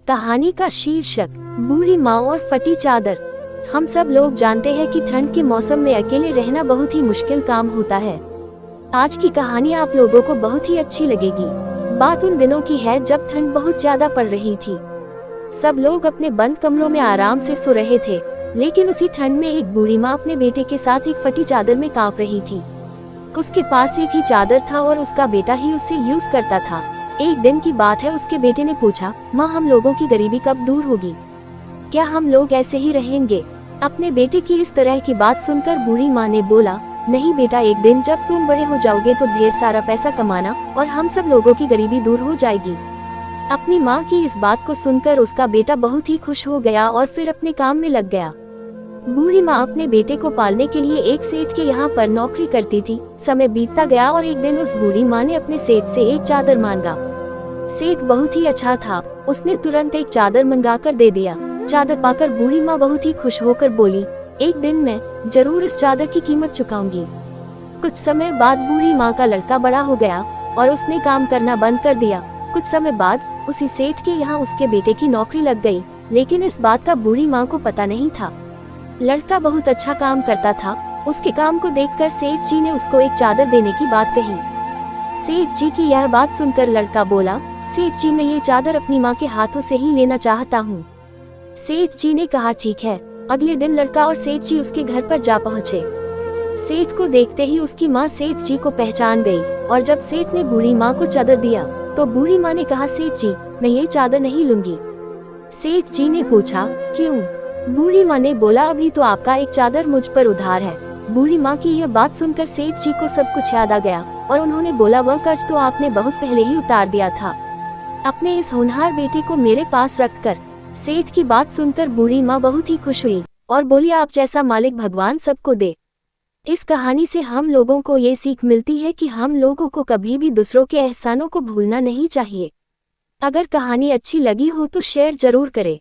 कहानी का शीर्षक बूढ़ी माँ और फटी चादर। हम सब लोग जानते हैं कि ठंड के मौसम में अकेले रहना बहुत ही मुश्किल काम होता है। आज की कहानी आप लोगों को बहुत ही अच्छी लगेगी। बात उन दिनों की है जब ठंड बहुत ज्यादा पड़ रही थी। सब लोग अपने बंद कमरों में आराम से सो रहे थे, लेकिन उसी ठंड में एक बूढ़ी माँ अपने बेटे के साथ एक फटी चादर में कांप रही थी। उसके पास एक ही चादर था और उसका बेटा ही उसे यूज करता था। एक दिन की बात है, उसके बेटे ने पूछा, माँ हम लोगों की गरीबी कब दूर होगी? क्या हम लोग ऐसे ही रहेंगे? अपने बेटे की इस तरह की बात सुनकर बूढ़ी माँ ने बोला, नहीं बेटा, एक दिन जब तुम बड़े हो जाओगे तो ढेर सारा पैसा कमाना और हम सब लोगों की गरीबी दूर हो जाएगी। अपनी माँ की इस बात को सुनकर उसका बेटा बहुत ही खुश हो गया और फिर अपने काम में लग गया। बूढ़ी माँ अपने बेटे को पालने के लिए एक सेठ के यहाँ पर नौकरी करती थी। समय बीतता गया और एक दिन उस बूढ़ी माँ ने अपने सेठ से एक चादर मांगा। सेठ बहुत ही अच्छा था, उसने तुरंत एक चादर मंगाकर दे दिया। चादर पाकर बूढ़ी माँ बहुत ही खुश होकर बोली, एक दिन मैं जरूर इस चादर की कीमत चुकाऊंगी। कुछ समय बाद बूढ़ी माँ का लड़का बड़ा हो गया और उसने काम करना बंद कर दिया। कुछ समय बाद उसी सेठ के यहाँ उसके बेटे की नौकरी लग गई, लेकिन इस बात का बूढ़ी माँ को पता नहीं था। लड़का बहुत अच्छा काम करता था। उसके काम को देखकर सेठ जी ने उसको एक चादर देने की बात कही। सेठ जी की यह बात सुनकर लड़का बोला, सेठ जी मैं ये चादर अपनी माँ के हाथों से ही लेना चाहता हूँ। सेठ जी ने कहा ठीक है। अगले दिन लड़का और सेठ जी उसके घर पर जा पहुँचे। सेठ को देखते ही उसकी माँ सेठ जी को पहचान गई और जब सेठ ने बूढ़ी माँ को चादर दिया तो बूढ़ी माँ ने कहा, सेठ जी मैं ये चादर नहीं लूंगी। सेठ जी ने पूछा, क्यों? बूढ़ी माँ ने बोला, अभी तो आपका एक चादर मुझ पर उधार है। बूढ़ी माँ की यह बात सुनकर सेठ जी को सब कुछ याद आ गया और उन्होंने बोला, वह कर्ज तो आपने बहुत पहले ही उतार दिया था। अपने इस होनहार बेटे को मेरे पास रखकर। सेठ की बात सुनकर बूढ़ी माँ बहुत ही खुश हुई और बोली, आप जैसा मालिक भगवान सबको दे। इस कहानी से हम लोगों को ये सीख मिलती है कि हम लोगों को कभी भी दूसरों के एहसानों को भूलना नहीं चाहिए। अगर कहानी अच्छी लगी हो तो शेयर जरूर करें।